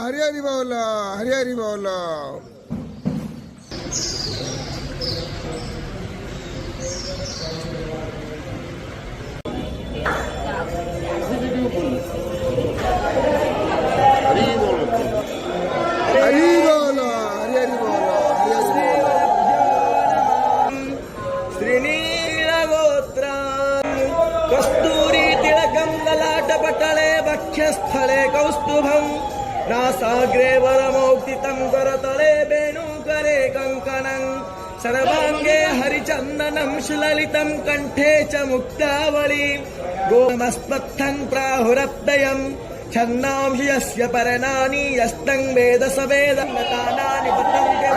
हरी हरी बोला, हरी हरी बोला. कस्तूरी तिलकं ललाटपटले वक्षस्थले कौस्तुभं नासाग्रे वरमौक्तितं करतले वेणुकरे कङ्कणं सर्वाङ्गे हरिचन्दनं सुललितं कण्ठे च मुक्तावली गोमस्पत्थं प्राहुरत्तयं छन्दांसि यस्य पर्णानि यस्तं वेद स वेदं तानानि पतन्ति